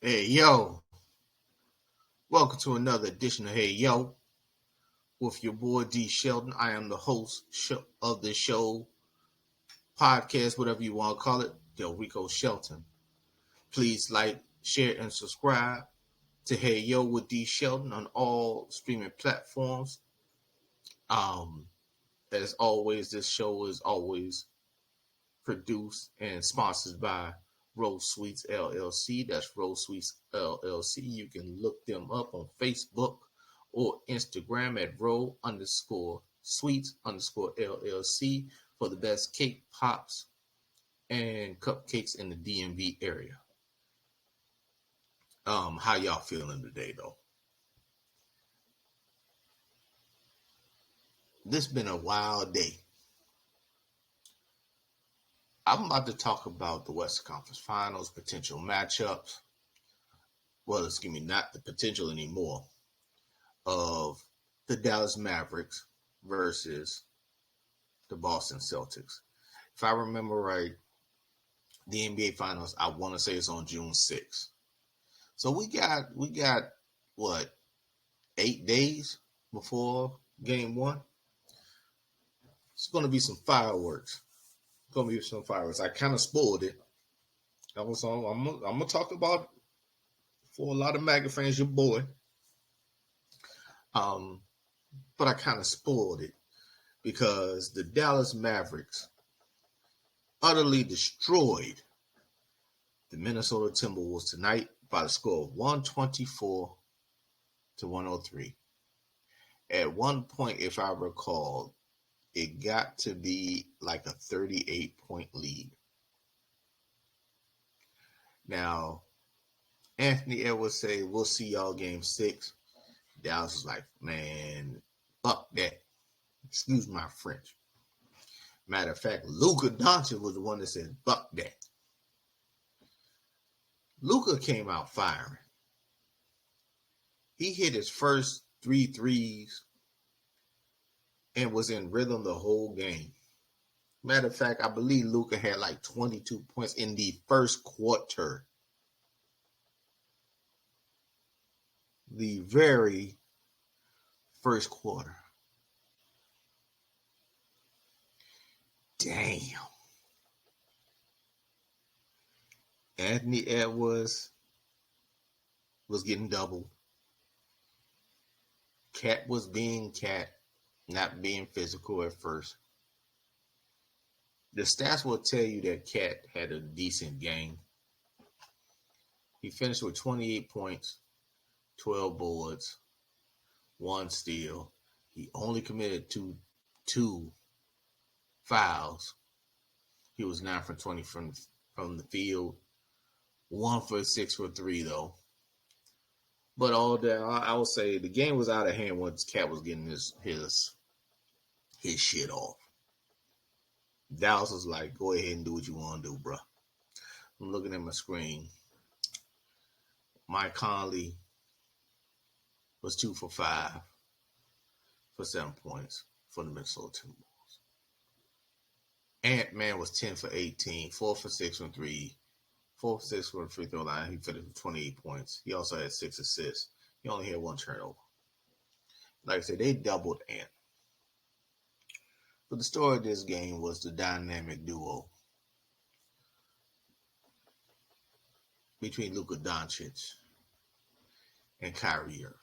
Hey, yo, welcome to another edition of Hey, Yo, with your boy D. Shelton. I am the host of the show, podcast, whatever you want to call it, Del Rico Shelton. Please like, share, and subscribe to Hey, Yo with D. Shelton on all streaming platforms. Um, as always, this show is always produced and sponsored by Rose Sweets LLC. That's Rose Sweets LLC. You can look them up on Facebook or Instagram at row underscore sweets underscore LLC for the best cake pops and cupcakes in the DMV area. How y'all feeling today though? This been a wild day. I'm about to talk about the Western Conference Finals, potential matchups. Well, excuse me, not the potential anymore, of the Dallas Mavericks versus the Boston Celtics. If I remember right, the NBA Finals, I want to say it's on June 6th. So we got what, 8 days before game one? It's gonna be some fireworks. It's gonna be some fireworks. I kind of spoiled it. I'm gonna talk about it for a lot of MAGA fans, your boy. Um, but I kind of spoiled it because the Dallas Mavericks utterly destroyed the Minnesota Timberwolves tonight by the score of 124 to 103. At one point, if I recall, it got to be like a 38-point lead. Now, Anthony Edwards say, we'll see y'all game 6. Dallas was like, man, fuck that. Excuse my French. Matter of fact, Luka Doncic was the one that said, fuck that. Luka came out firing. He hit his first 3 threes and was in rhythm the whole game. Matter of fact, I believe Luka had like 22 points in the first quarter. The very first quarter. Damn. Anthony Edwards was getting doubled. Cat was being cat, not being physical at first. The stats will tell you that Cat had a decent game. He finished with 28 points, 12 boards, 1 steal. He only committed two fouls. He was 9 for 20 from the field. 1 for 6 for 3 though. But all that, I would say the game was out of hand once Cat was getting his shit off. Dallas was like, go ahead and do what you want to do, bro. I'm looking at my screen. Mike Conley was 2 for 5 for 7 points for the Minnesota Timberwolves. Ant-Man was 10 for 18, 4 for 6 from 3, 4 for 6 from the free throw line. He finished with 28 points. He also had 6 assists. He only had 1 turnover. Like I said, they doubled Ant. But the story of this game was the dynamic duo between Luka Doncic and Kyrie Irving.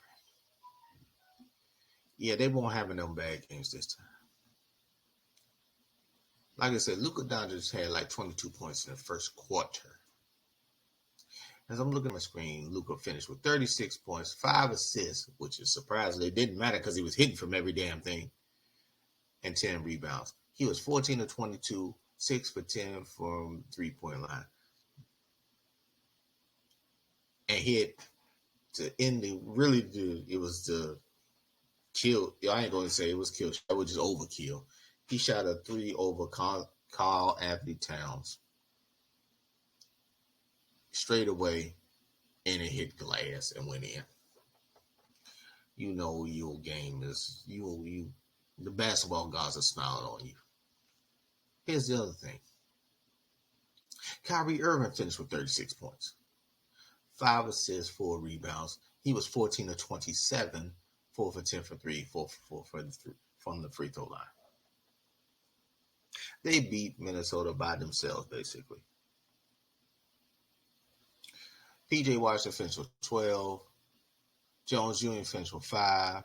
Yeah, they won't have no bad games this time. Like I said, Luka Doncic had like 22 points in the first quarter. As I'm looking at my screen, Luka finished with 36 points, 5 assists, which is surprising. It didn't matter because he was hitting from every damn thing, and 10 rebounds. He was 14 of 22, 6 for 10 from three-point line. And hit to end the it was the kill. I ain't going to say it was kill. It was just overkill. He shot a 3 over Karl Anthony Towns straight away, and it hit glass and went in. You know your game is you. The basketball gods are smiling on you. Here's the other thing. Kyrie Irving finished with 36 points, 5 assists, 4 rebounds. He was 14 of 27, 4 for 10 for 3, 4 for 4 from the free throw line. They beat Minnesota by themselves, basically. P.J. Washington finished with 12. Jones Jr. finished with 5.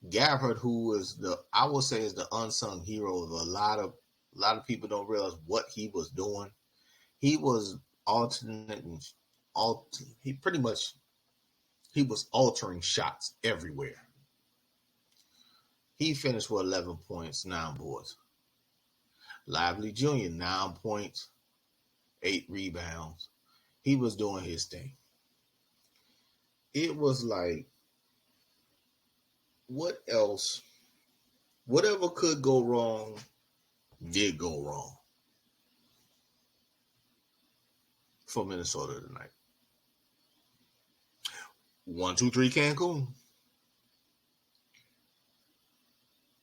Gafford, who is I will say is the unsung hero of a lot of people don't realize what he was doing. He was alternating, he was altering shots everywhere. He finished with 11 points, 9 boards. Lively Jr., 9 points, 8 rebounds. He was doing his thing. It was like, what else? Whatever could go wrong did go wrong for Minnesota tonight. 1-2-3 Cancun.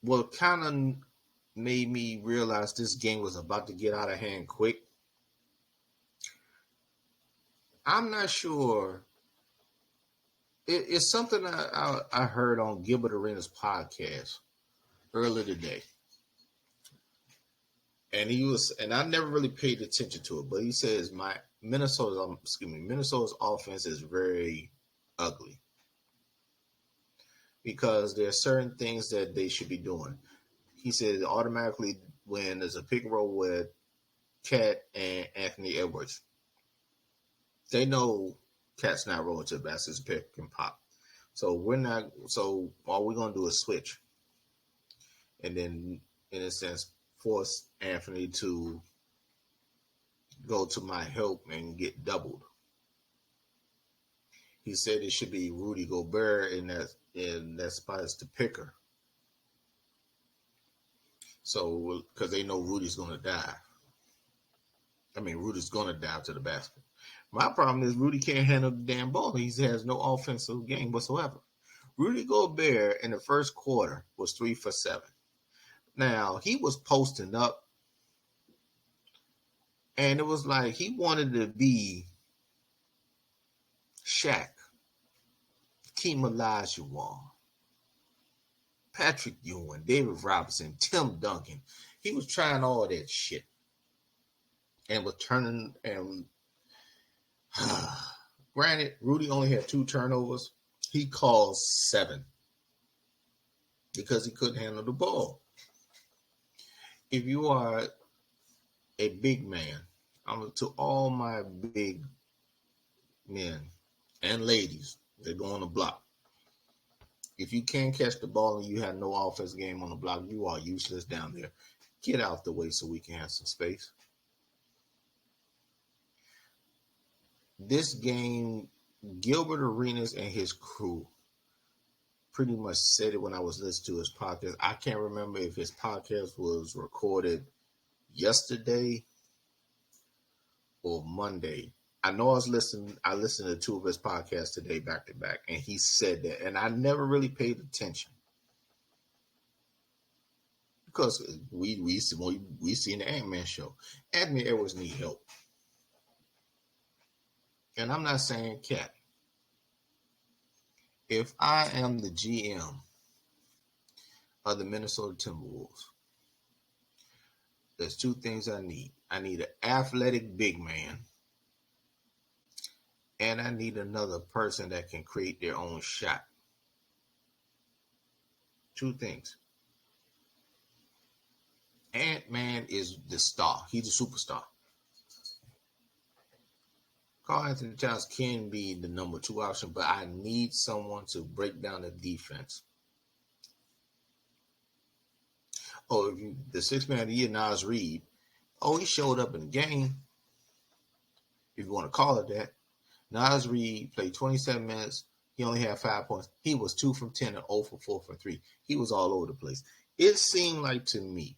What kind of made me realize this game was about to get out of hand quick. I'm not sure. It's something I heard on Gilbert Arenas' podcast earlier today. And I never really paid attention to it, but he says Minnesota's offense is very ugly because there are certain things that they should be doing. He said automatically when there's a pick and roll with Cat and Anthony Edwards, they know Cat's not rolling to the basket, it's pick and pop. So all we're gonna do is switch, and then in a sense force Anthony to go to my help and get doubled. He said it should be Rudy Gobert in that spot as the picker. So because they know Rudy's gonna dive. Rudy's gonna dive to the basket. My problem is Rudy can't handle the damn ball. He has no offensive game whatsoever. Rudy Gobert in the first quarter was 3 for 7. Now, he was posting up, and it was like he wanted to be Shaq, Keem Olajuwon, Patrick Ewing, David Robinson, Tim Duncan. He was trying all that shit and was turning and granted, Rudy only had 2 turnovers. He caused 7 because he couldn't handle the ball. If you are a big man, to all my big men and ladies that go on the block, if you can't catch the ball and you have no offense game on the block, you are useless down there. Get out the way so we can have some space. This game, Gilbert Arenas and his crew pretty much said it when I was listening to his podcast. I can't remember if his podcast was recorded yesterday or Monday. I know I listened to 2 of his podcasts today back to back, and he said that, and I never really paid attention because we seen the Ant-Man show. Anthony Edwards need help. And I'm not saying Cat. If I am the GM of the Minnesota Timberwolves, there's 2 things I need. I need an athletic big man, and I need another person that can create their own shot. 2 things. Ant-Man is the star. He's a superstar. Karl-Anthony Towns can be the number 2 option, but I need someone to break down the defense. The 6th man of the year, Naz Reid. He showed up in the game, if you want to call it that. Naz Reid played 27 minutes. He only had 5 points. He was 2 from 10 and 0 for 4 from 3. He was all over the place. It seemed like to me,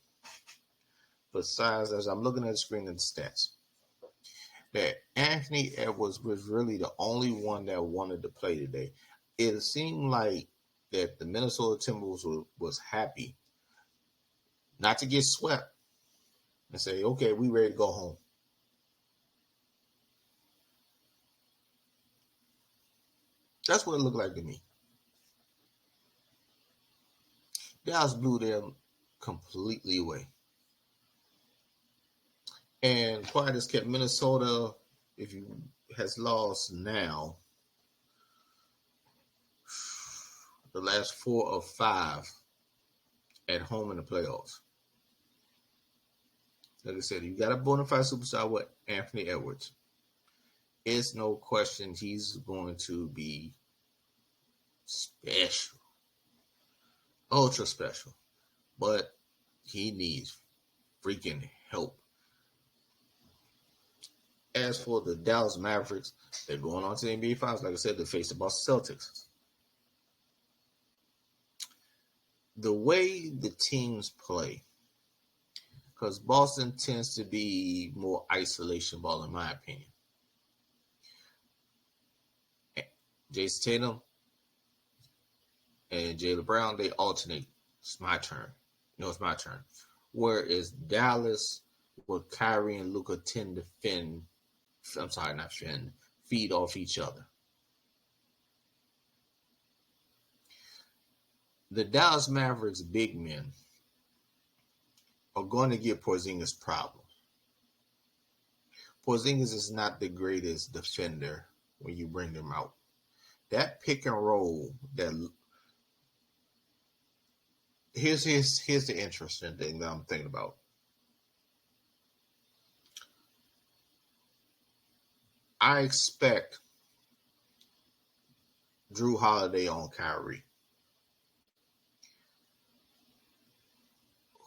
besides as I'm looking at the screen and the stats, that Anthony Edwards was really the only one that wanted to play today. It seemed like that the Minnesota Timberwolves was happy not to get swept and say, okay, we ready to go home. That's what it looked like to me. Dallas blew them completely away. And quiet has kept Minnesota, if you has lost now the last 4 or 5 at home in the playoffs. Like I said, you got a bona fide superstar with Anthony Edwards. It's no question he's going to be special, ultra special. But he needs freaking help. As for the Dallas Mavericks, they're going on to the NBA Finals. Like I said, to face the Boston Celtics. The way the teams play, because Boston tends to be more isolation ball, in my opinion. Jason Tatum and Jaylen Brown, they alternate. It's my turn. It's my turn. Whereas Dallas, with Kyrie and Luka, tend to feed off each other. The Dallas Mavericks big men are going to give Porzingis problems. Porzingis is not the greatest defender when you bring him out. That pick and roll, here's the interesting thing that I'm thinking about. I expect Jrue Holiday on Kyrie.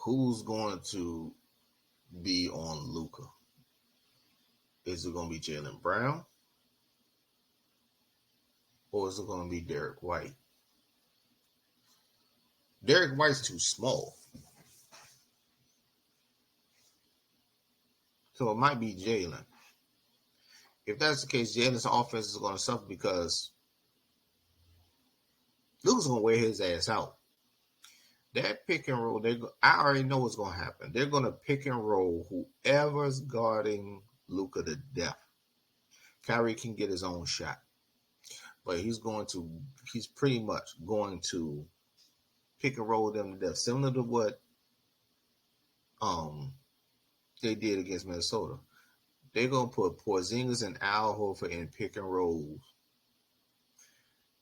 Who's going to be on Luka? Is it going to be Jaylen Brown? Or is it going to be Derek White? Derek White's too small. So it might be Jaylen. If that's the case, Jaylen's offense is going to suffer because Luka's going to wear his ass out. That pick and roll, I already know what's going to happen. They're going to pick and roll whoever's guarding Luka to death. Kyrie can get his own shot. But he's pretty much going to pick and roll them to death. Similar to what they did against Minnesota. They're going to put Porzingis and Al Horford in pick and rolls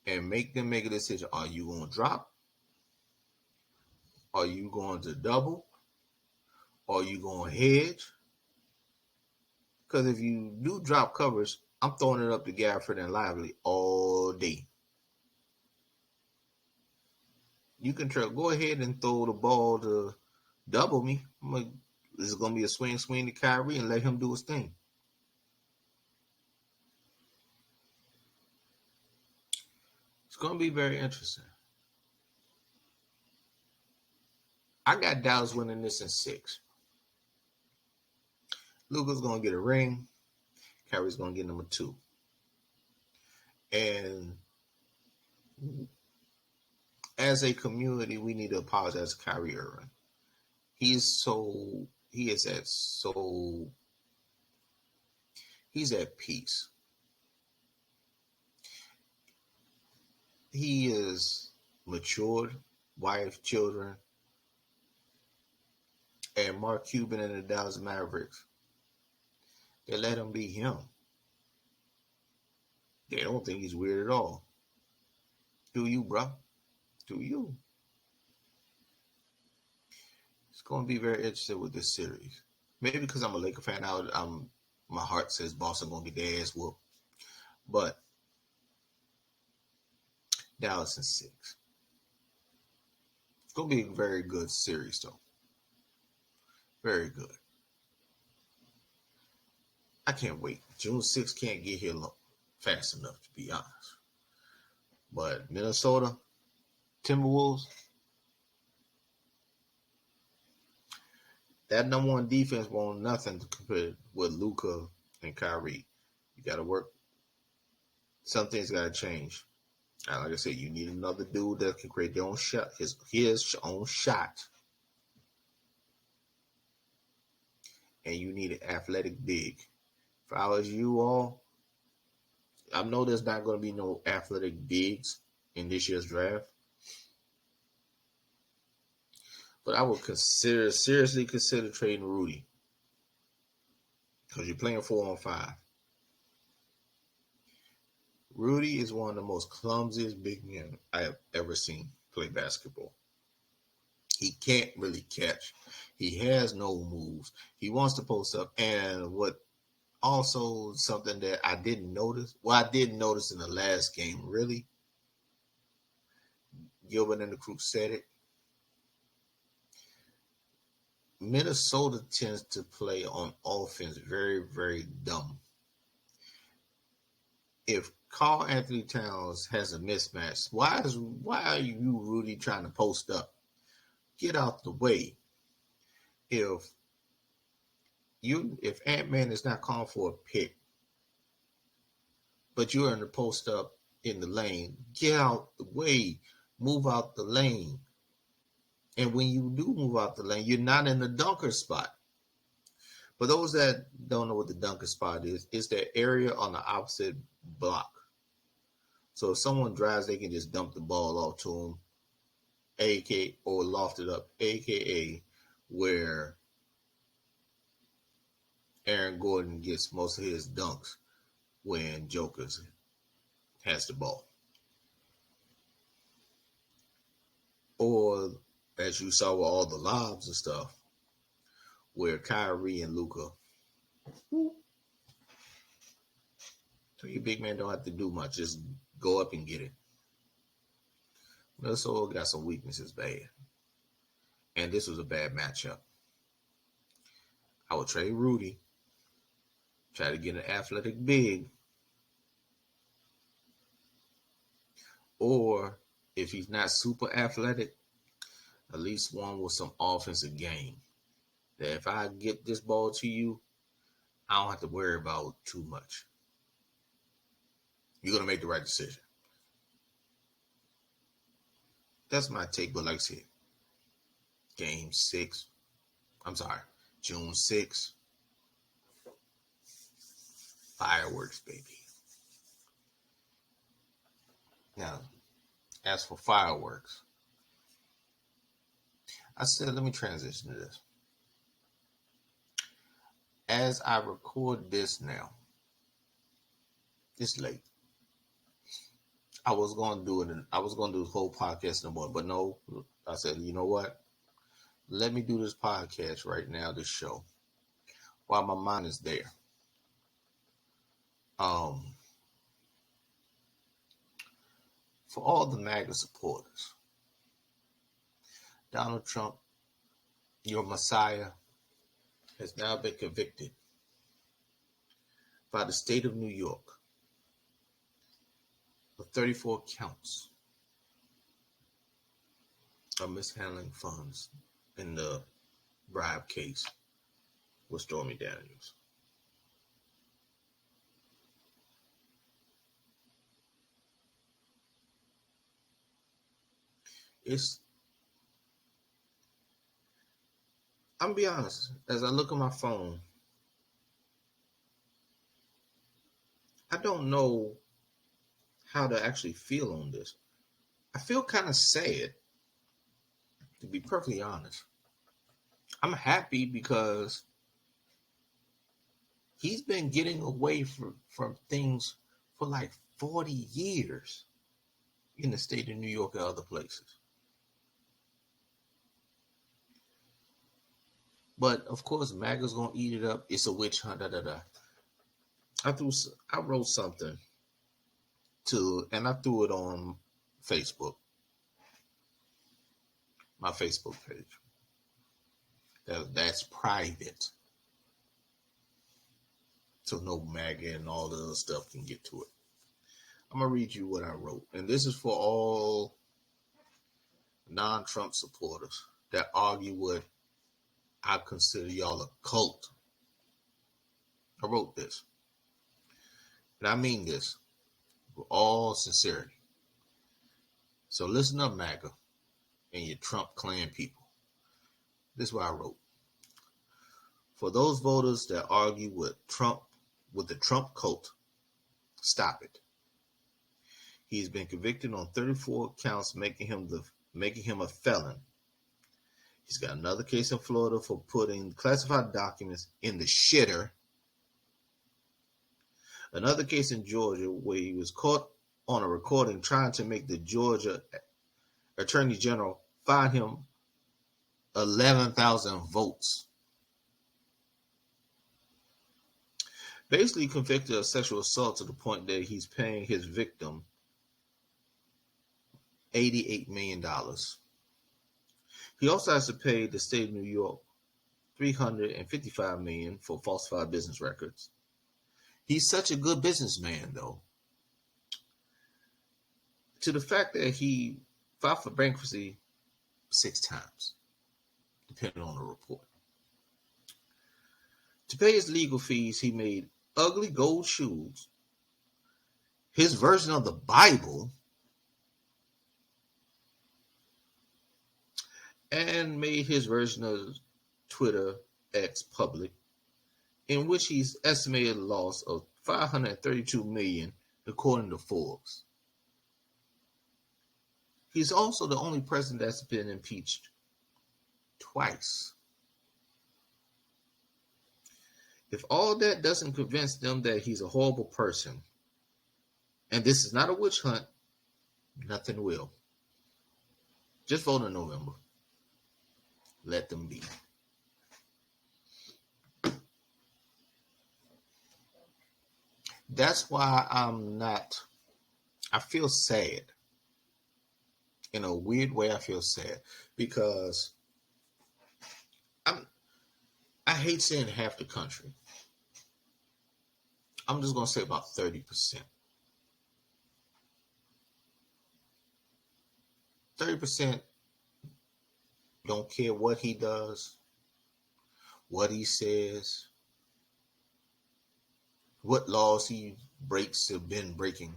and make them make a decision. Are you going to drop? Are you going to double? Are you going to hedge? Because if you do drop coverage, I'm throwing it up to Gafford and Lively all day. You can go ahead and throw the ball to double me. This is going to be a swing to Kyrie and let him do his thing. It's going to be very interesting. I got Dallas winning this in 6. Luka's going to get a ring. Kyrie's going to get number 2. And as a community, we need to apologize to Kyrie Irving. He's at peace. He is matured, wife, children, and Mark Cuban and the Dallas Mavericks. They let him be him. They don't think he's weird at all. Do you, bro? Do you? It's going to be very interesting with this series. Maybe because I'm a Laker fan, my heart says Boston going to get their ass whooped. But Dallas in 6. It's going to be a very good series, though. Very good. I can't wait. June 6th can't get here fast enough, to be honest. But Minnesota, Timberwolves, that number 1 defense won't nothing to compare with Luka and Kyrie. You got to work. Some things got to change. And like I said, you need another dude that can create their own shot, his own shot. And you need an athletic big. If I was you all, I know there's not going to be no athletic bigs in this year's draft, but I would seriously consider trading Rudy because you're playing 4-on-5. Rudy is one of the most clumsiest big men I have ever seen play basketball. He can't really catch. He has no moves. He wants to post up. And what also something that I didn't notice, well, I didn't notice in the last game, really. Gilbert and the crew said it. Minnesota tends to play on offense very, very dumb. If Karl Anthony Towns has a mismatch, why are you, Rudy, trying to post up? Get out the way. If Ant-Man is not calling for a pick, but you're in the post up in the lane, get out the way. Move out the lane. And when you do move out the lane, you're not in the dunker spot. For those that don't know what the dunker spot is, it's that area on the opposite block. So if someone drives, they can just dump the ball off to them, aka or loft it up, aka where Aaron Gordon gets most of his dunks when Jokers has the ball. Or as you saw with all the lobs and stuff, where Kyrie and Luka, so your big man don't have to do much, just go up and get it. Minnesota got some weaknesses bad. And this was a bad matchup. I would trade Rudy, try to get an athletic big, or if he's not super athletic, at least one with some offensive game. That if I get this ball to you, I don't have to worry about too much. You're going to make the right decision. That's my take, but like I said, June 6th, fireworks, baby. Now, as for fireworks, I said, let me transition to this. As I record this now, it's late. I was going to do it, and I was going to do the whole podcast in the morning, but no, I said, you know what? Let me do this podcast right now, this show, while my mind is there. For all the MAGA supporters, Donald Trump, your Messiah, has now been convicted by the state of New York of 34 counts of mishandling funds in the bribe case with Stormy Daniels. I'm gonna be honest, as I look at my phone, I don't know how to actually feel on this. I feel kind of sad, to be perfectly honest. I'm happy because he's been getting away from things for like 40 years in the state of New York and other places. But of course, MAGA's gonna eat it up. It's a witch hunt. I wrote something and I threw it on Facebook, my Facebook page. That's private, so no MAGA and all the other stuff can get to it. I'm gonna read you what I wrote, and this is for all non-Trump supporters that argue with I consider y'all a cult. I wrote this, and I mean this with all sincerity. So listen up, MAGA and your Trump clan people. This is what I wrote. For those voters that argue with the Trump cult, Stop it. He's been convicted on 34 counts, making him a felon. He's got another case in Florida for putting classified documents in the shitter. Another case in Georgia where he was caught on a recording trying to make the Georgia Attorney General fine him 11,000 votes. Basically convicted of sexual assault to the point that he's paying his victim $88 million. He also has to pay the state of New York $355 million for falsified business records. He's such a good businessman, though, to the fact that he filed for bankruptcy 6 times, depending on the report. To pay his legal fees, he made ugly gold shoes, his version of the Bible, and made his version of Twitter X public, in which he's estimated a loss of $532 million, according to Forbes. He's also the only president that's been impeached twice. If all that doesn't convince them that he's a horrible person, and this is not a witch hunt, nothing will. Just vote in November. Let them be. That's why I feel sad. In a weird way, I feel sad because I hate saying half the country. I'm just going to say about 30%. 30% don't care what he does, what he says, what laws he breaks or been breaking.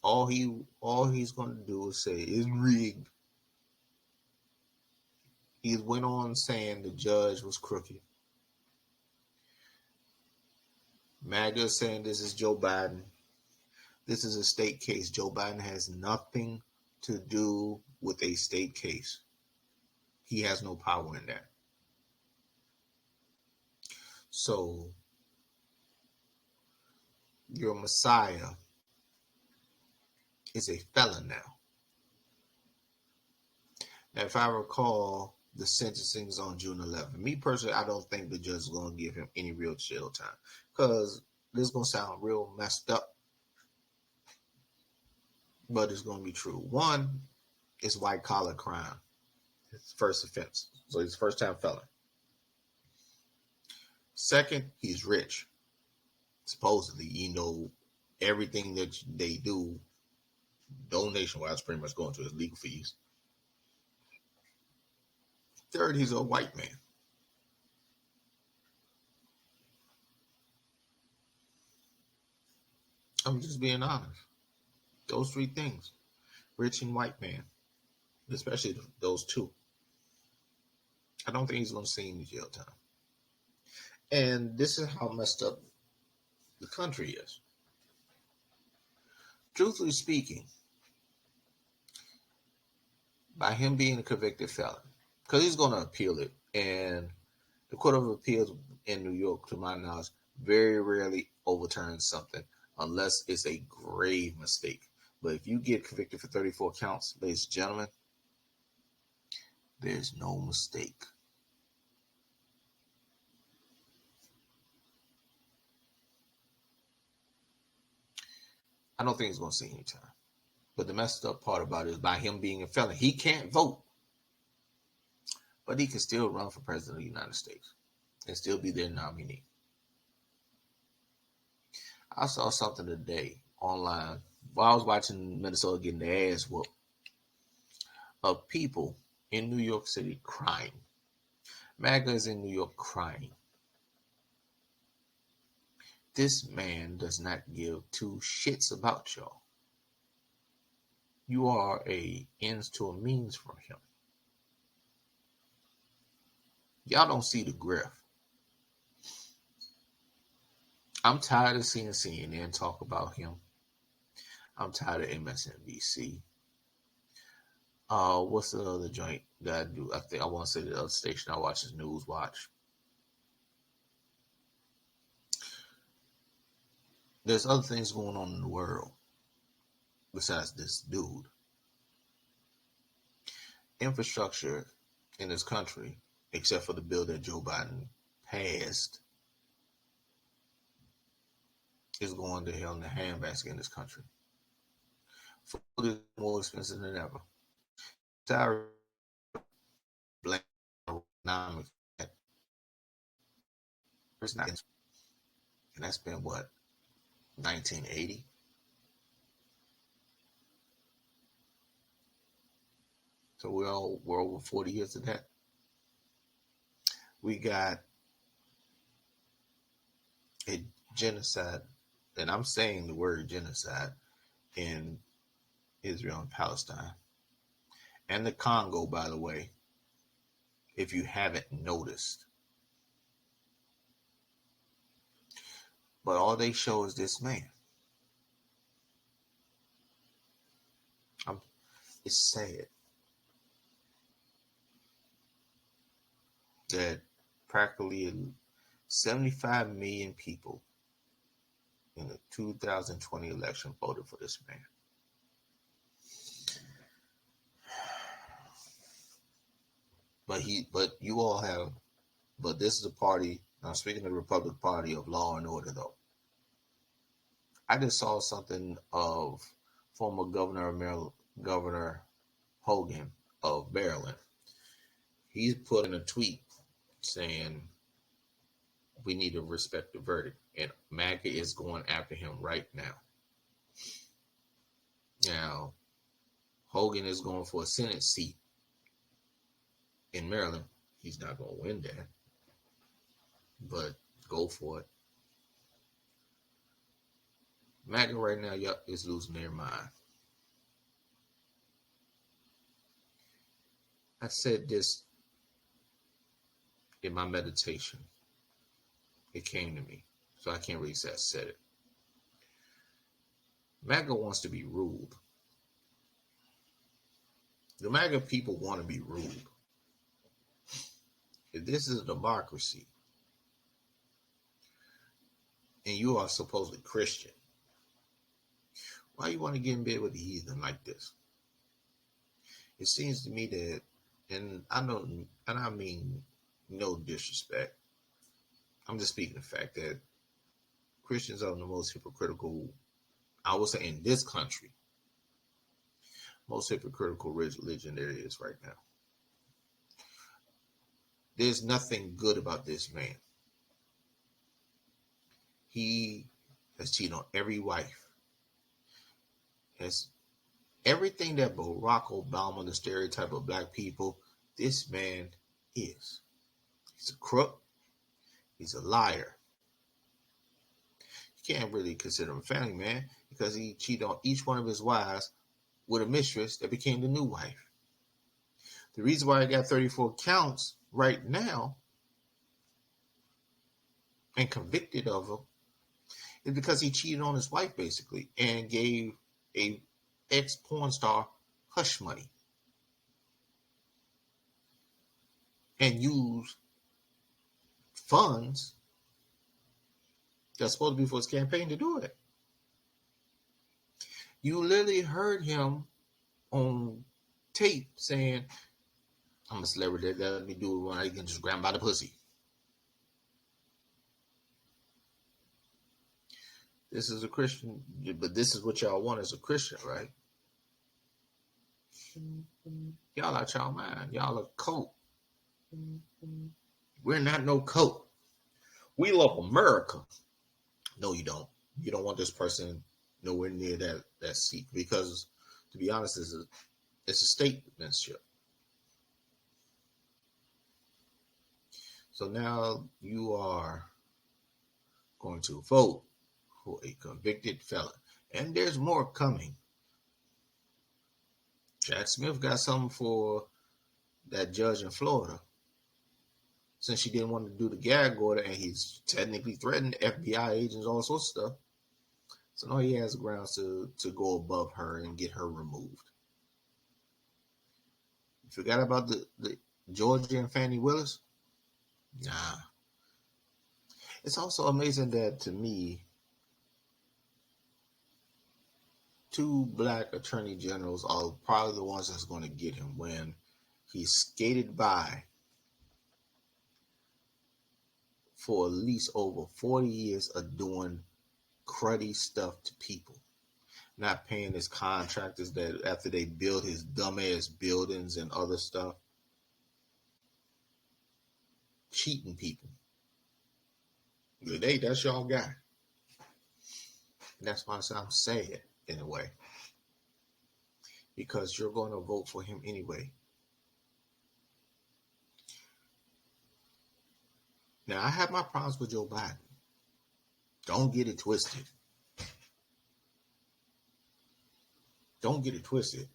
All he's going to do is say it's rigged. He went on saying the judge was crooked. MAGA is saying this is Joe Biden. This is a state case. Joe Biden has nothing to do with a state case. He has no power in that. So, your Messiah is a felon now. Now, if I recall, the sentencing is on June 11th. Me personally, I don't think the judge is going to give him any real jail time because this is going to sound real messed up, but it's going to be true. One, it's white collar crime. It's first offense, so he's first time felon. Second, he's rich. Supposedly, everything that they do, donation-wise, pretty much going to his legal fees. Third, he's a white man. I'm just being honest. Those 3 things. Rich and white man. Especially those 2. I don't think he's going to see any jail time. And this is how messed up the country is. Truthfully speaking, by him being a convicted felon, because he's going to appeal it, and the Court of Appeals in New York, to my knowledge, very rarely overturns something unless it's a grave mistake. But if you get convicted for 34 counts, ladies and gentlemen, there's no mistake. I don't think he's going to see any time. But the messed up part about it is by him being a felon, he can't vote. But he can still run for president of the United States and still be their nominee. I saw something today online while I was watching Minnesota getting their ass whooped of people in New York City crying. MAGA is in New York crying. This man does not give 2 shits about y'all. You are a ends to a means for him. Y'all don't see the grift. I'm tired of seeing CNN talk about him. I'm tired of MSNBC. What's the other joint that I do? I think I want to say the other station I watch is News Watch. There's other things going on in the world besides this dude. Infrastructure in this country, except for the bill that Joe Biden passed, is going to hell in the handbasket in this country. Food is more expensive than ever. Tired blaming economics. And that's been what, 1980? So we're over 40 years of that. We got a genocide, and I'm saying the word genocide, in Israel and Palestine. And the Congo, by the way, if you haven't noticed. But all they show is this man. It's sad that practically 75 million people in the 2020 election voted for this man. But this is a party, now speaking of the Republican Party, of law and order, though. I just saw something of former Governor Hogan of Maryland. He's put in a tweet saying we need to respect the verdict, and MAGA is going after him right now. Now, Hogan is going for a Senate seat in Maryland. He's not going to win that, but go for it. MAGA right now is losing their mind. I said this in my meditation. It came to me, so I can't really say I said it. MAGA wants to be ruled. The MAGA people want to be ruled. If this is a democracy, and you are supposedly Christian, why you want to get in bed with the heathen like this? It seems to me that, and I mean no disrespect, I'm just speaking the fact that Christians are the most hypocritical, I would say, in this country, most hypocritical religion there is right now. There's nothing good about this man. He has cheated on every wife. Has everything that Barack Obama, the stereotype of black people, this man is. He's a crook. He's a liar. You can't really consider him a family man because he cheated on each one of his wives with a mistress that became the new wife. The reason why I got 34 counts right now and convicted of them is because he cheated on his wife, basically, and gave a ex-porn star hush money and used funds that's supposed to be for his campaign to do it. You literally heard him on tape saying, I'm a celebrity, let me do it when I can just grab him by the pussy. This is a Christian, but this is what y'all want as a Christian, right? Y'all out y'all mind. Y'all a cult. We're not no cult. We love America. No, you don't. You don't want this person nowhere near that seat because, to be honest, it's a statesmanship. So now you are going to vote for a convicted felon. And there's more coming. Jack Smith got something for that judge in Florida. since she didn't want to do the gag order, and he's technically threatened FBI agents, all sorts of stuff. So now he has grounds to go above her and get her removed. You forgot about the Georgia and Fannie Willis? Nah. It's also amazing that, to me, two black attorney generals are probably the ones that's going to get him when he skated by for at least over 40 years of doing cruddy stuff to people. Not paying his contractors that after they build his dumbass buildings and other stuff. Cheating people. Hey, that's y'all guy. That's why I'm saying it in a way. Because you're going to vote for him anyway. Now, I have my problems with Joe Biden. Don't get it twisted. Don't get it twisted.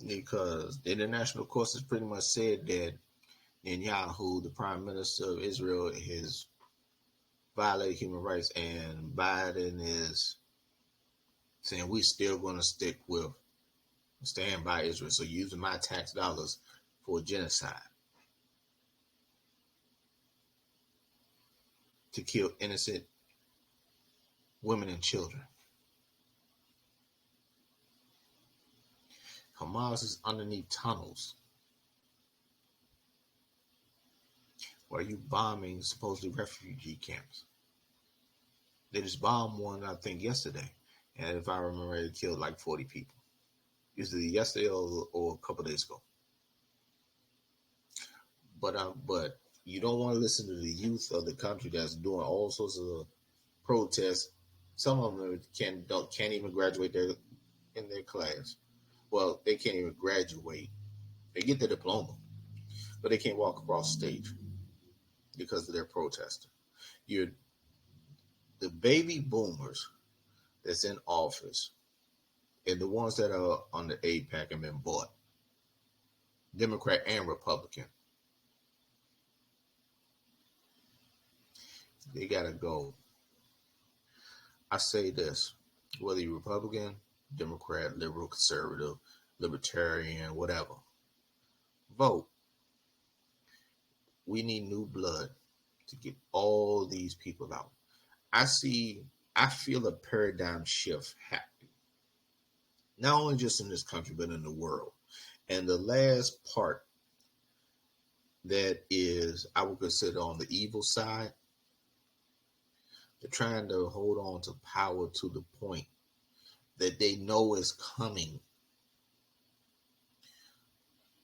Because the international court has pretty much said that Netanyahu, the prime minister of Israel, has violated human rights, and Biden is saying we're still going to stand by Israel. So using my tax dollars for genocide to kill innocent women and children. Hamas is underneath tunnels where you bombing supposedly refugee camps. They just bombed one, I think, yesterday. And if I remember, it killed like 40 people. Either yesterday or a couple days ago. But you don't want to listen to the youth of the country that's doing all sorts of protests. Some of them can't even graduate in their class. Well, they can't even graduate. They get the diploma, but they can't walk across stage because of their protesting. The baby boomers that's in office and the ones that are on the AIPAC and been bought, Democrat and Republican, they gotta go. I say this, whether you're Republican, Democrat, liberal, conservative, libertarian, whatever, vote. We need new blood to get all these people out. I feel a paradigm shift happening. Not only just in this country, but in the world. And the last part that is, I would consider on the evil side, they're trying to hold on to power to the point that they know is coming.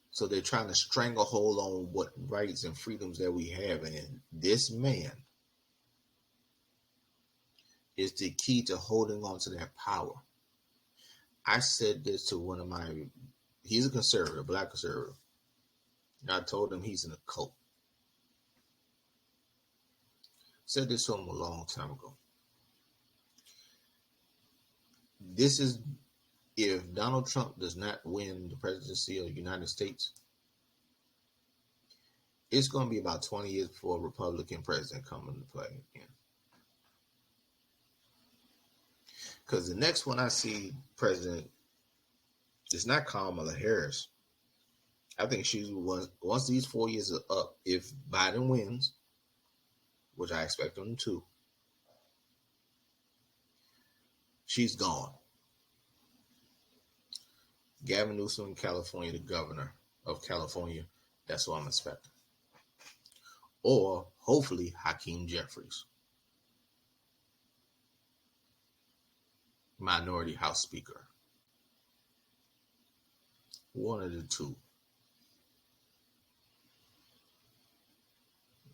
So they're trying to stranglehold on what rights and freedoms that we have. And this man is the key to holding on to that power. I said this to he's a conservative, black conservative. And I told him he's in a cult. Said this to him a long time ago. This is, if Donald Trump does not win the presidency of the United States, it's going to be about 20 years before a Republican president comes into play again. Because the next one I see president is not Kamala Harris. I think she's once these 4 years are up, if Biden wins, which I expect him to, she's gone. Gavin Newsom in California, the governor of California, that's what I'm expecting. Or hopefully Hakeem Jeffries, minority House Speaker. One of the two.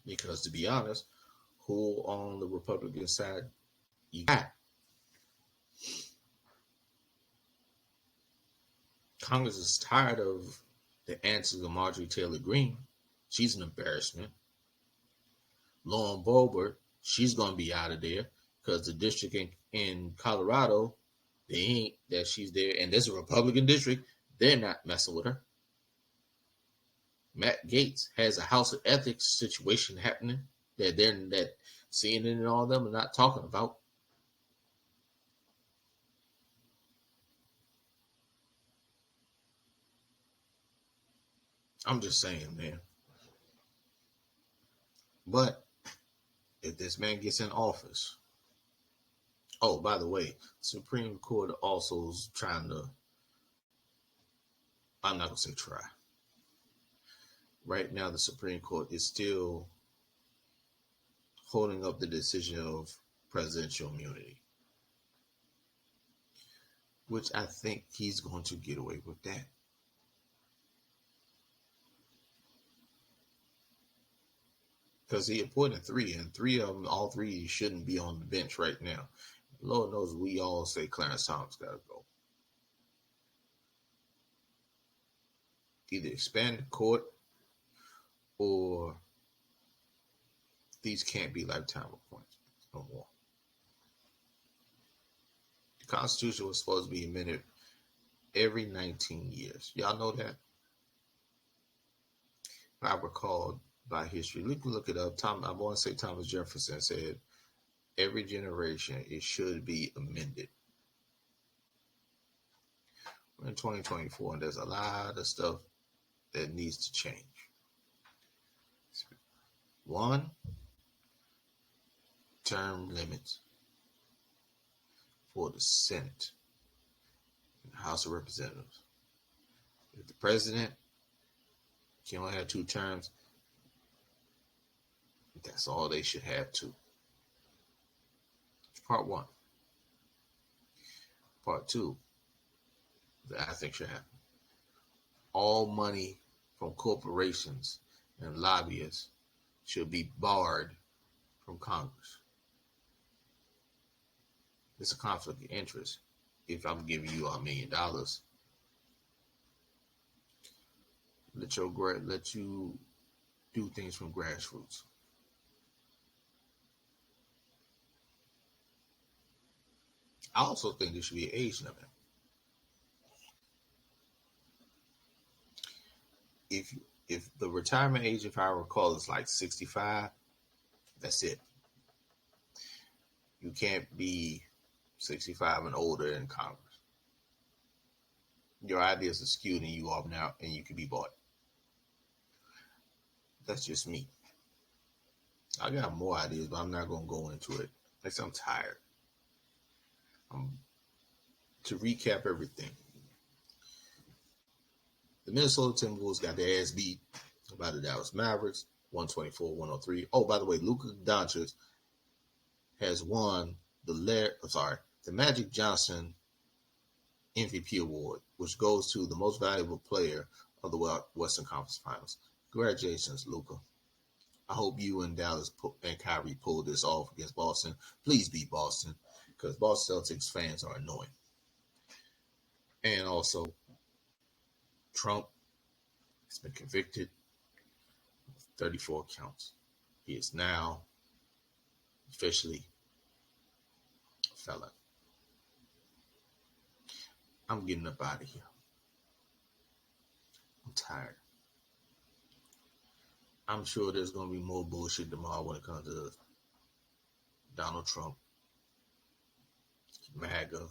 Because to be honest, who on the Republican side you got? Congress is tired of the answers of Marjorie Taylor Greene. She's an embarrassment. Lauren Boebert, she's going to be out of there because the district in Colorado, they ain't that she's there. And this is a Republican district. They're not messing with her. Matt Gaetz has a House of Ethics situation happening that CNN and all of them are not talking about. I'm just saying, man. But if this man gets in office, oh, by the way, Supreme Court also is trying to, I'm not going to say try. Right now, the Supreme Court is still holding up the decision of presidential immunity, which I think he's going to get away with that. Because he appointed three, and three of them, all three shouldn't be on the bench right now. Lord knows we all say Clarence Thomas got to go. Either expand the court or these can't be lifetime appointments no more. The Constitution was supposed to be amended every 19 years. Y'all know that? I recall by history. We can look it up. I want to say Thomas Jefferson said, every generation it should be amended. We're in 2024, and there's a lot of stuff that needs to change. One, term limits for the Senate and the House of Representatives. If the president can only have 2 terms, that's all they should have 2. Part 1. Part 2, that I think should happen. All money from corporations and lobbyists should be barred from Congress. It's a conflict of interest. If I'm giving you $1 million, let you do things from grassroots. I also think there should be an age limit. If the retirement age, if I recall, is like 65, that's it. You can't be 65 and older in Congress. Your ideas are skewed and you off now, and you can be bought. That's just me. I got more ideas, but I'm not going to go into it. I'm tired. To recap everything, the Minnesota Timberwolves got their ass beat by the Dallas Mavericks, 124-103. Oh, by the way, Luka Doncic has won the Magic Johnson MVP award, which goes to the most valuable player of the Western Conference Finals. Congratulations, Luka. I hope you and Dallas and Kyrie pull this off against Boston. Please beat Boston, because Boston Celtics fans are annoying. And also, Trump has been convicted of 34 counts. He is now officially a felon. I'm getting up out of here. I'm tired. I'm sure there's going to be more bullshit tomorrow when it comes to Donald Trump, MAGA,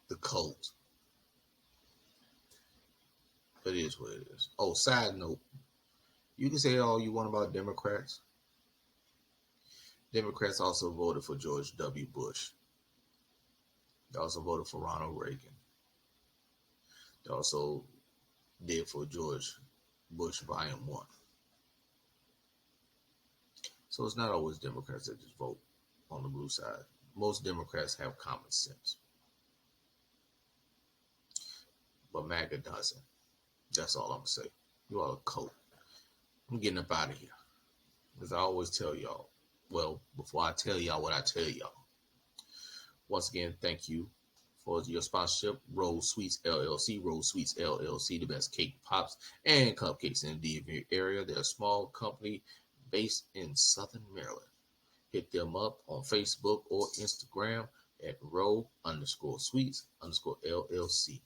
the cult. But it is what it is. Oh, side note. You can say all you want about Democrats. Democrats also voted for George W. Bush. They also voted for Ronald Reagan. They also did for George Bush Volume 1. So it's not always Democrats that just vote on the blue side. Most Democrats have common sense. But MAGA doesn't. That's all I'm going to say. You are a cult. I'm getting up out of here. As I always tell y'all. Well, before I tell y'all what I tell y'all. Once again, thank you for your sponsorship. Rose Sweets LLC. Rose Sweets LLC, the best cake, pops, and cupcakes in the DMV area. They're a small company based in Southern Maryland. Hit them up on Facebook or Instagram at row_sweets_LLC.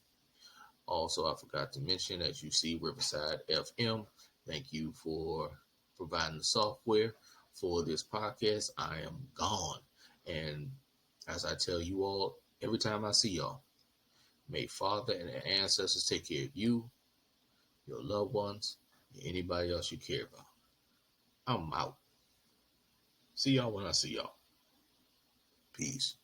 Also, I forgot to mention, as you see, Riverside FM. Thank you for providing the software for this podcast. I am gone. And as I tell you all, every time I see y'all, may Father and the ancestors take care of you, your loved ones, and anybody else you care about. I'm out. See y'all when I see y'all. Peace.